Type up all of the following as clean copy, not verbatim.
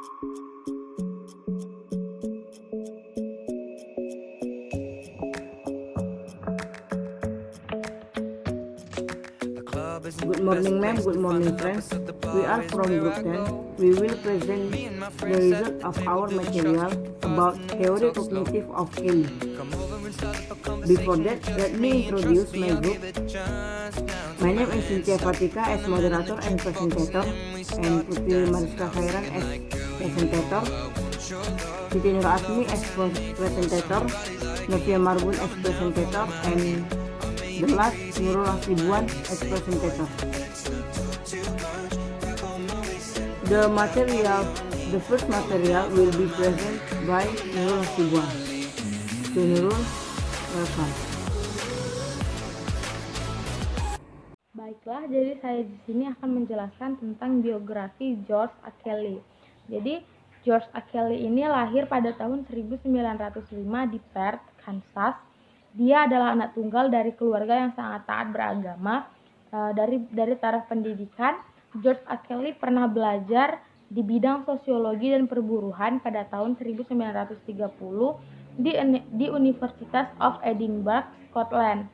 Good morning, ma'am. Good morning, friends. We are from Group 10. We will present the result of our material about theory cognitive of Kelly. Before that, let me introduce my group. My name is Cynthia Fatika as moderator and presentator, and Putri Mariska Khairan as presentator, Siti Nur Asmi as presentator, Novia Marbun as presentator, and the last Nurul Hasibuan as presentator. The first material will be presented by Nurul Hasibuan. So Nurul, welcome. Baiklah, jadi saya di sini akan menjelaskan tentang biografi George A. Kelly. Jadi George A. Kelly ini lahir pada tahun 1905 di Perth, Kansas. Dia adalah anak tunggal dari keluarga yang sangat taat beragama. Dari taraf pendidikan, George A. Kelly pernah belajar di bidang sosiologi dan perburuhan pada tahun 1930 di University of Edinburgh, Scotland.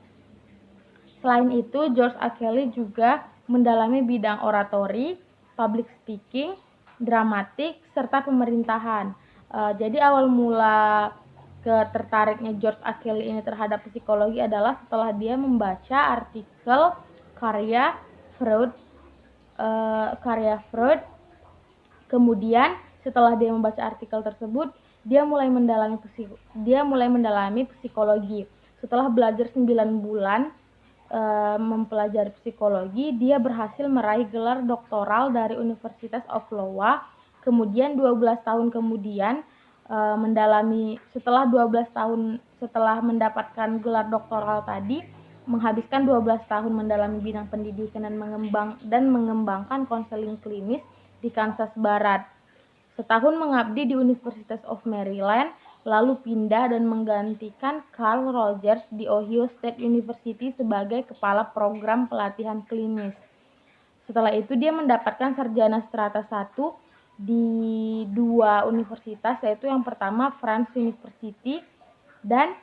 Selain itu, George A. Kelly juga mendalami bidang oratori, public speaking, dramatik, serta pemerintahan. Jadi awal mula ketertariknya George A. Kelly ini terhadap psikologi adalah setelah dia membaca artikel karya Freud. Kemudian setelah dia membaca artikel tersebut, dia mulai mendalami psikologi. Setelah belajar 9 bulan mempelajari psikologi, dia berhasil meraih gelar doktoral dari University of Iowa. Kemudian 12 tahun kemudian setelah mendapatkan gelar doktoral tadi, menghabiskan 12 tahun mendalami bidang pendidikan dan mengembangkan konseling klinis di Kansas Barat. Setahun mengabdi di University of Maryland, lalu pindah dan menggantikan Carl Rogers di Ohio State University sebagai kepala program pelatihan klinis. Setelah itu dia mendapatkan sarjana strata 1 di 2 universitas, yaitu yang pertama Friends University dan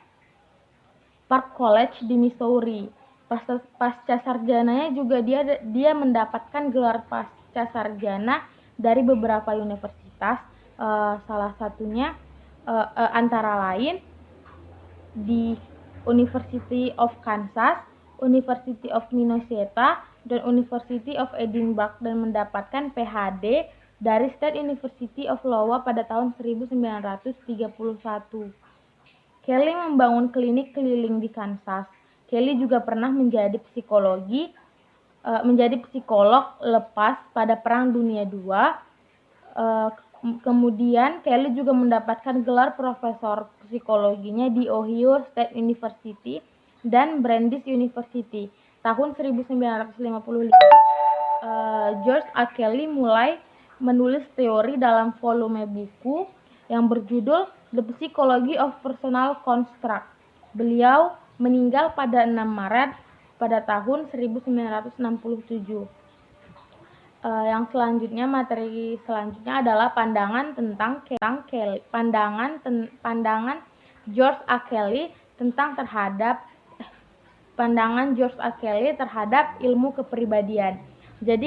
Park College di Missouri. Pasca sarjananya juga dia mendapatkan gelar pasca sarjana dari beberapa universitas, salah satunya antara lain di University of Kansas, University of Minnesota, dan University of Edinburgh, dan mendapatkan PhD dari State University of Iowa pada tahun 1931. Kelly membangun klinik keliling di Kansas. Kelly juga pernah menjadi psikolog lepas pada Perang Dunia II. Kemudian Kelly juga mendapatkan gelar profesor psikologinya di Ohio State University dan Brandeis University. Tahun 1955, George A. Kelly mulai menulis teori dalam volume buku yang berjudul The Psychology of Personal Construct. Beliau meninggal pada 6 Maret pada tahun 1967. Materi selanjutnya adalah pandangan Kelly. Pandangan George A. Kelly terhadap ilmu kepribadian. Jadi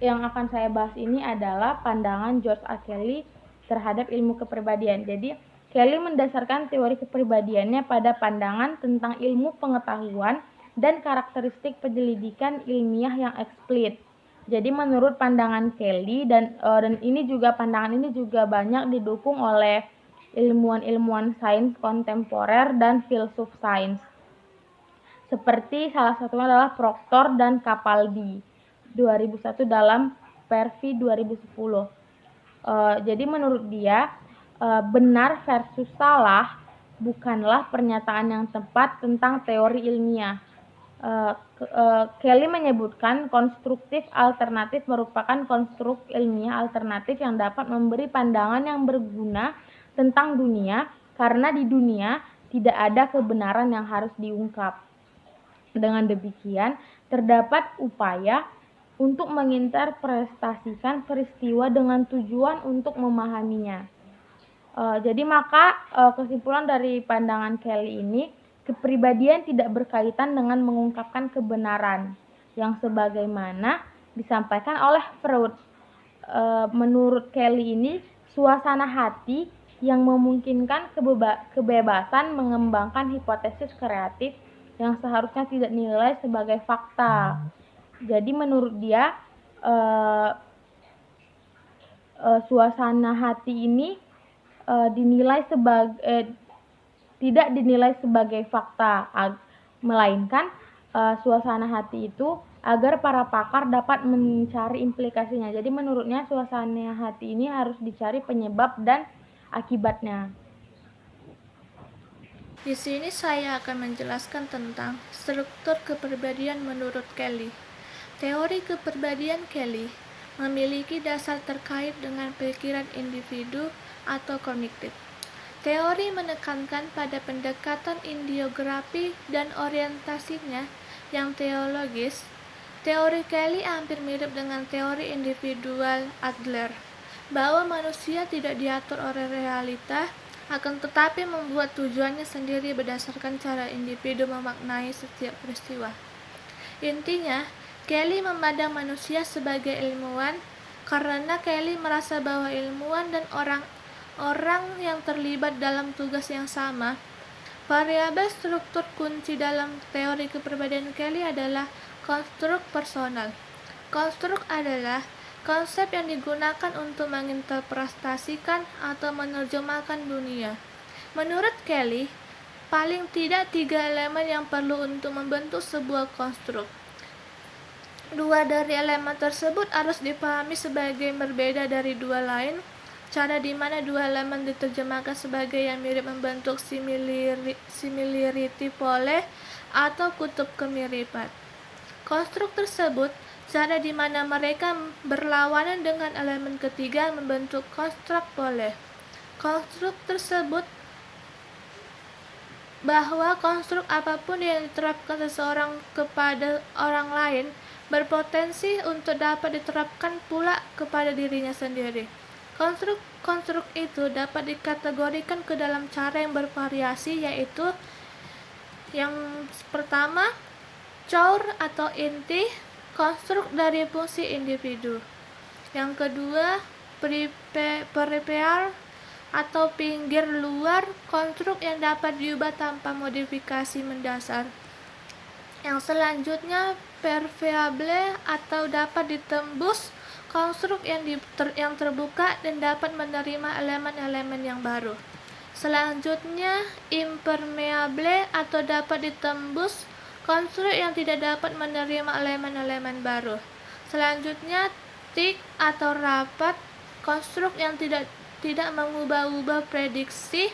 yang akan saya bahas ini adalah pandangan George A. Kelly terhadap ilmu kepribadian. Jadi Kelly mendasarkan teori kepribadiannya pada pandangan tentang ilmu pengetahuan dan karakteristik penyelidikan ilmiah yang eksplisit. Jadi menurut pandangan Kelly dan pandangan ini juga banyak didukung oleh ilmuwan sains kontemporer dan filsuf sains. Seperti salah satunya adalah Proctor dan Capaldi 2001 dalam Perfi 2010. Jadi menurut dia, benar versus salah bukanlah pernyataan yang tepat tentang teori ilmiah. Kelly menyebutkan konstruktif alternatif merupakan konstruk ilmiah alternatif yang dapat memberi pandangan yang berguna tentang dunia, karena di dunia tidak ada kebenaran yang harus diungkap. Dengan demikian, terdapat upaya untuk menginterpretasikan peristiwa dengan tujuan untuk memahaminya. Jadi maka kesimpulan dari pandangan Kelly ini, kepribadian tidak berkaitan dengan mengungkapkan kebenaran yang sebagaimana disampaikan oleh Freud. Menurut Kelly ini, suasana hati yang memungkinkan kebebasan mengembangkan hipotesis kreatif yang seharusnya tidak dinilai sebagai fakta. Jadi menurut dia, suasana hati ini tidak dinilai sebagai fakta, melainkan suasana hati itu agar para pakar dapat mencari implikasinya. Jadi menurutnya suasana hati ini harus dicari penyebab dan akibatnya. Di sini saya akan menjelaskan tentang struktur kepribadian menurut Kelly. Teori kepribadian Kelly memiliki dasar terkait dengan pikiran individu atau kognitif. Teori menekankan pada pendekatan ideografi dan orientasinya yang teologis. Teori Kelly hampir mirip dengan teori individual Adler, bahwa manusia tidak diatur oleh realita, akan tetapi membuat tujuannya sendiri berdasarkan cara individu memaknai setiap peristiwa. Intinya, Kelly memandang manusia sebagai ilmuwan karena Kelly merasa bahwa ilmuwan dan orang yang terlibat dalam tugas yang sama. Variabel struktur kunci dalam teori kepribadian Kelly adalah konstruk personal. Konstruk adalah konsep yang digunakan untuk menginterpretasikan atau menerjemahkan dunia. Menurut Kelly, paling tidak 3 elemen yang perlu untuk membentuk sebuah konstruk. 2 dari elemen tersebut harus dipahami sebagai berbeda dari 2 lain. Cara di mana 2 elemen diterjemahkan sebagai yang mirip membentuk similarity pole atau kutub kemiripan. Konstruk tersebut, cara di mana mereka berlawanan dengan elemen ketiga membentuk konstruk pole. Konstruk tersebut bahwa konstruk apapun yang diterapkan seseorang kepada orang lain berpotensi untuk dapat diterapkan pula kepada dirinya sendiri. Konstruk itu dapat dikategorikan ke dalam cara yang bervariasi, yaitu yang pertama, core atau inti, konstruk dari fungsi individu. Yang kedua, peripheral atau pinggir luar, konstruk yang dapat diubah tanpa modifikasi mendasar. Yang selanjutnya, permeable atau dapat ditembus, konstruk yang terbuka dan dapat menerima elemen-elemen yang baru. Selanjutnya, impermeable atau dapat ditembus, konstruk yang tidak dapat menerima elemen-elemen baru. Selanjutnya, thick atau rapat, konstruk yang tidak mengubah-ubah prediksi.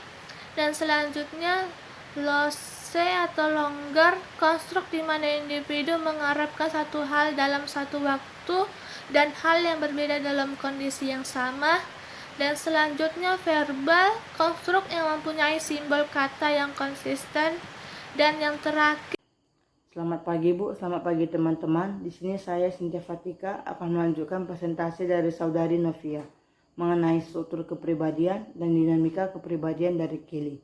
Dan selanjutnya, loose atau longgar, konstruk di mana individu mengharapkan satu hal dalam satu waktu dan hal yang berbeda dalam kondisi yang sama. Dan selanjutnya, verbal, konstruk yang mempunyai simbol kata yang konsisten. Dan yang terakhir, Selamat pagi Bu, selamat pagi teman-teman. Di sini saya Cynthia Fatika akan melanjutkan presentasi dari Saudari Novia mengenai struktur kepribadian dan dinamika kepribadian dari Kelly.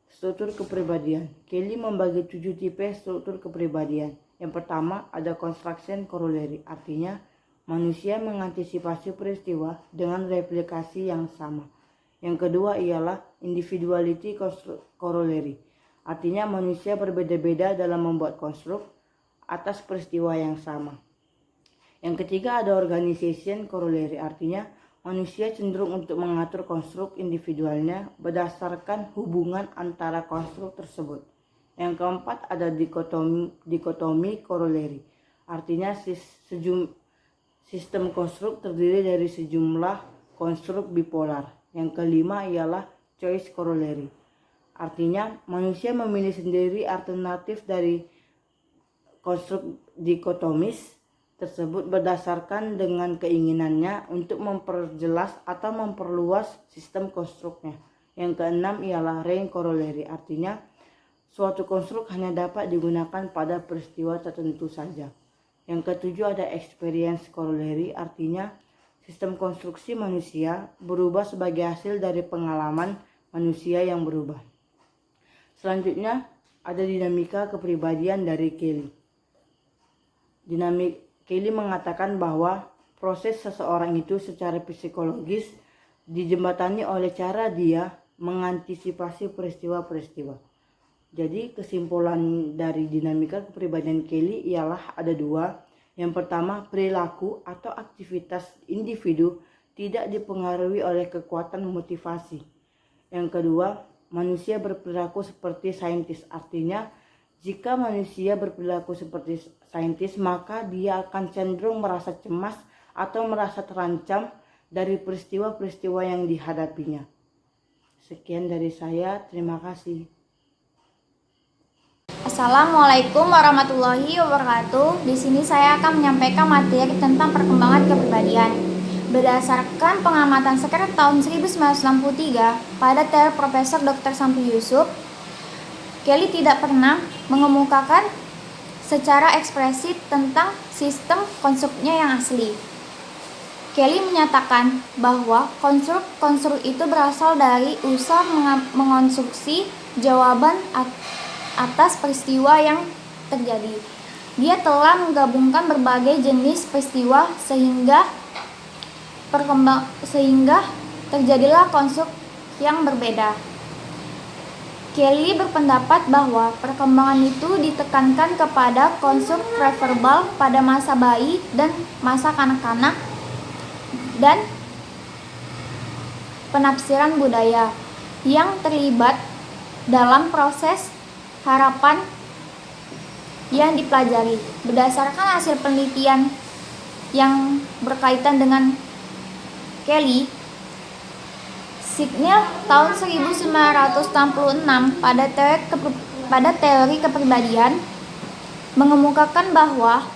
Struktur kepribadian. Kelly membagi 7 tipe struktur kepribadian. Yang pertama ada construction corollary, artinya manusia mengantisipasi peristiwa dengan replikasi yang sama. Yang kedua ialah individuality corollary, artinya manusia berbeda-beda dalam membuat konstruk atas peristiwa yang sama. Yang ketiga ada organization corollary, artinya manusia cenderung untuk mengatur konstruk individualnya berdasarkan hubungan antara konstruk tersebut. Yang keempat ada dikotomi corollary, artinya sistem konstruk terdiri dari sejumlah konstruk bipolar. Yang kelima ialah choice corollary, artinya manusia memilih sendiri alternatif dari konstruk dikotomis tersebut berdasarkan dengan keinginannya untuk memperjelas atau memperluas sistem konstruknya. Yang keenam ialah range corollary, artinya suatu konstruk hanya dapat digunakan pada peristiwa tertentu saja. Yang ketujuh ada experience corollary, artinya sistem konstruksi manusia berubah sebagai hasil dari pengalaman manusia yang berubah. Selanjutnya ada dinamika kepribadian dari Kelly. Kelly mengatakan bahwa proses seseorang itu secara psikologis dijembatani oleh cara dia mengantisipasi peristiwa-peristiwa. Jadi kesimpulan dari dinamika kepribadian Kelly ialah ada dua. Yang pertama, perilaku atau aktivitas individu tidak dipengaruhi oleh kekuatan motivasi. Yang kedua, manusia berperilaku seperti saintis. Artinya, jika manusia berperilaku seperti saintis, maka dia akan cenderung merasa cemas atau merasa terancam dari peristiwa-peristiwa yang dihadapinya. Sekian dari saya, terima kasih. Assalamualaikum warahmatullahi wabarakatuh. Di sini saya akan menyampaikan materi tentang perkembangan kepribadian. Berdasarkan pengamatan sekitar tahun 1963 pada teori Profesor Dr. Samsu Yusuf, Kelly tidak pernah mengemukakan secara ekspresif tentang sistem konstruknya yang asli. Kelly menyatakan bahwa konstruk itu berasal dari usaha mengonstruksi jawaban atas peristiwa yang terjadi. Dia telah menggabungkan berbagai jenis peristiwa sehingga terjadilah konstruk yang berbeda. Kelly berpendapat bahwa perkembangan itu ditekankan kepada konstruk preverbal pada masa bayi dan masa kanak-kanak dan penafsiran budaya yang terlibat dalam proses harapan yang dipelajari. Berdasarkan hasil penelitian yang berkaitan dengan Kelly, Signal tahun 1966 pada teori kepribadian mengemukakan bahwa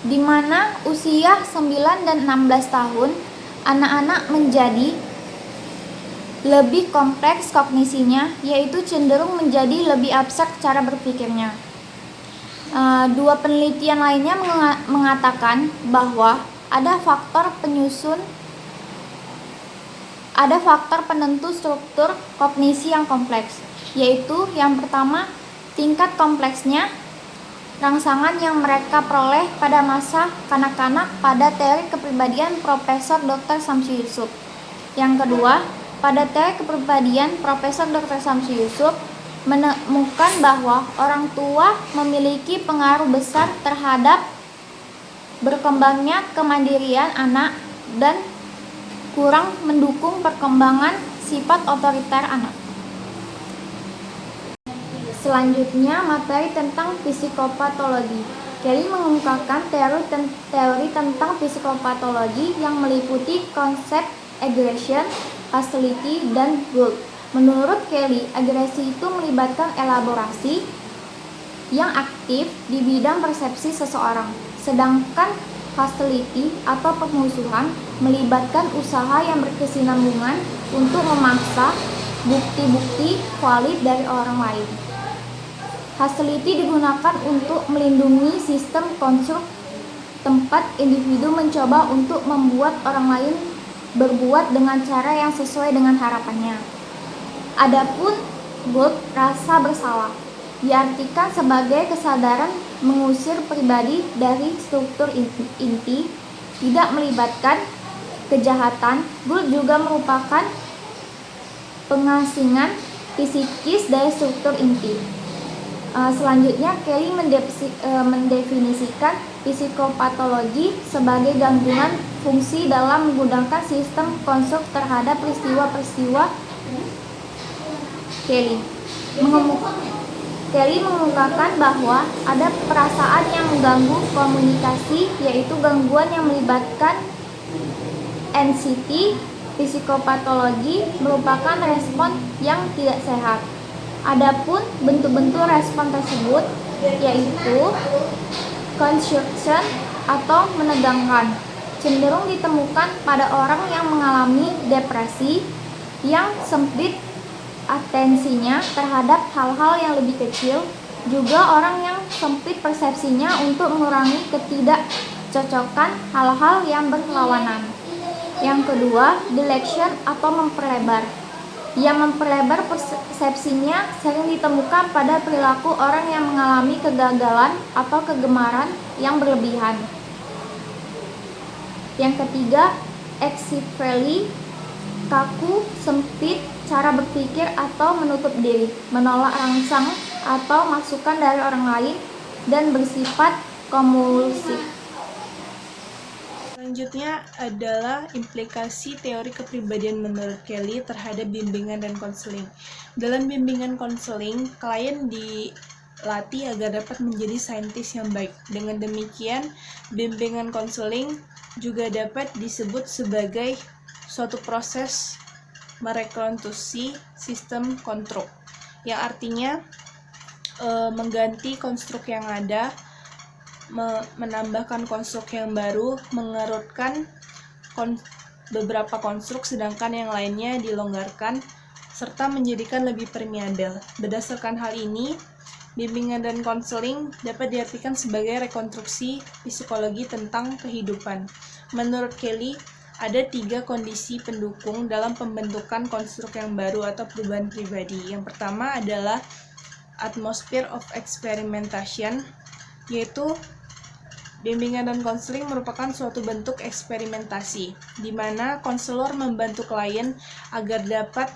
di mana usia 9 dan 16 tahun anak-anak menjadi lebih kompleks kognisinya, yaitu cenderung menjadi lebih abstrak cara berpikirnya. Dua penelitian lainnya mengatakan bahwa ada faktor penentu struktur kognisi yang kompleks, yaitu yang pertama, tingkat kompleksnya rangsangan yang mereka peroleh pada masa kanak-kanak pada teori kepribadian Profesor Dr. Samsu Yusuf. Yang kedua, pada teori kepribadian Profesor Dr. Samsu Yusuf menemukan bahwa orang tua memiliki pengaruh besar terhadap berkembangnya kemandirian anak dan kurang mendukung perkembangan sifat otoriter anak. Selanjutnya, materi tentang psikopatologi. Kelly mengungkapkan teori tentang psikopatologi yang meliputi konsep aggression, hostility, dan guilt. Menurut Kelly, agresi itu melibatkan elaborasi yang aktif di bidang persepsi seseorang, sedangkan hostility atau permusuhan melibatkan usaha yang berkesinambungan untuk memaksa bukti-bukti valid dari orang lain. Hostility digunakan untuk melindungi sistem konstruk tempat individu mencoba untuk membuat orang lain berbuat dengan cara yang sesuai dengan harapannya. Adapun guilt, rasa bersalah, diartikan sebagai kesadaran mengusir pribadi dari struktur inti, tidak melibatkan kejahatan. Guilt juga merupakan pengasingan psikis dari struktur inti. Selanjutnya, Kelly mendefinisikan psikopatologi sebagai gangguan fungsi dalam menggunakan sistem konstruk terhadap peristiwa-peristiwa. Kelly mengungkapkan bahwa ada perasaan yang mengganggu komunikasi, yaitu gangguan yang melibatkan NCT. Psikopatologi merupakan respon yang tidak sehat. Adapun bentuk-bentuk respon tersebut yaitu constriction atau menegangkan, cenderung ditemukan pada orang yang mengalami depresi yang sempit atensinya terhadap hal-hal yang lebih kecil, juga orang yang sempit persepsinya untuk mengurangi ketidakcocokan hal-hal yang berlawanan. Yang kedua, deletion atau memperlebar. Yang memperlebar persepsinya sering ditemukan pada perilaku orang yang mengalami kegagalan atau kegemaran yang berlebihan. Yang ketiga, excessively kaku, sempit cara berpikir atau menutup diri, menolak rangsang atau masukan dari orang lain, dan bersifat kompulsif. Selanjutnya adalah implikasi teori kepribadian menurut Kelly terhadap bimbingan dan konseling. Dalam bimbingan konseling, klien dilatih agar dapat menjadi saintis yang baik. Dengan demikian, bimbingan konseling juga dapat disebut sebagai suatu proses merekonstruksi sistem konstruk, yang artinya mengganti konstruk yang ada, menambahkan konstruk yang baru, mengerutkan beberapa konstruk sedangkan yang lainnya dilonggarkan, serta menjadikan lebih permeabel. Berdasarkan hal ini, bimbingan dan konseling dapat diartikan sebagai rekonstruksi psikologi tentang kehidupan. Menurut Kelly, ada 3 kondisi pendukung dalam pembentukan konstruk yang baru atau perubahan pribadi. Yang pertama adalah atmosphere of experimentation, yaitu bimbingan dan konseling merupakan suatu bentuk eksperimentasi, di mana konselor membantu klien agar dapat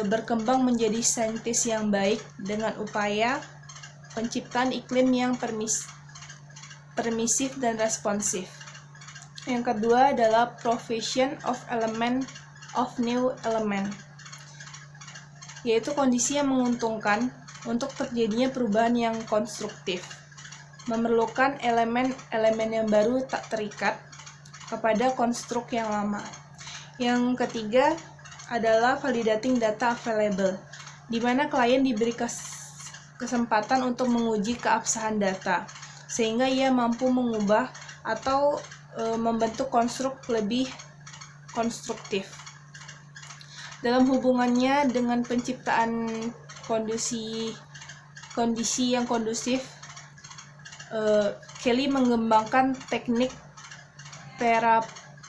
berkembang menjadi saintis yang baik dengan upaya penciptaan iklim yang permisif dan responsif. Yang kedua adalah provision of element of new element, yaitu kondisi yang menguntungkan untuk terjadinya perubahan yang konstruktif, memerlukan elemen-elemen yang baru tak terikat kepada konstruk yang lama. Yang ketiga adalah validating data available, di mana klien diberi kesempatan untuk menguji keabsahan data, sehingga ia mampu mengubah atau membentuk konstruk lebih konstruktif. Dalam hubungannya dengan penciptaan kondisi yang kondusif, Kelly mengembangkan teknik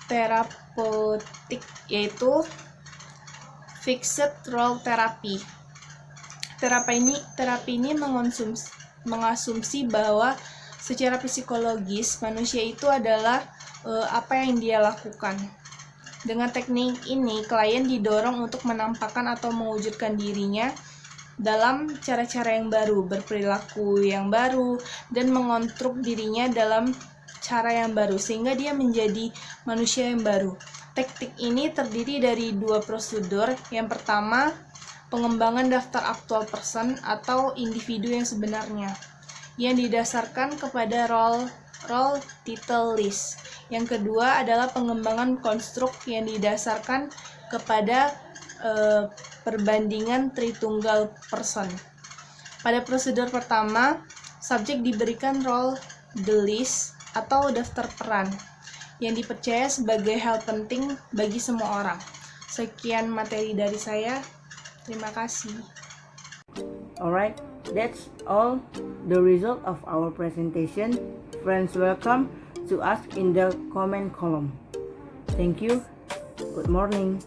terapeutik, yaitu fixed role therapy. Terapi ini mengasumsi bahwa secara psikologis manusia itu adalah apa yang dia lakukan. Dengan teknik ini, klien didorong untuk menampakkan atau mewujudkan dirinya dalam cara-cara yang baru, berperilaku yang baru, dan mengonstruk dirinya dalam cara yang baru, sehingga dia menjadi manusia yang baru. Teknik ini terdiri dari 2 prosedur. Yang pertama, pengembangan daftar aktual person atau individu yang sebenarnya, yang didasarkan kepada role title list. Yang kedua adalah pengembangan konstruk yang didasarkan kepada perbandingan Tritunggal person. Pada prosedur pertama, subjek diberikan role the list atau daftar peran yang dipercaya sebagai hal penting bagi semua orang. Sekian materi dari saya. Terima kasih. Alright, that's all the result of our presentation. Friends, welcome to ask in the comment column. Thank you. Good morning.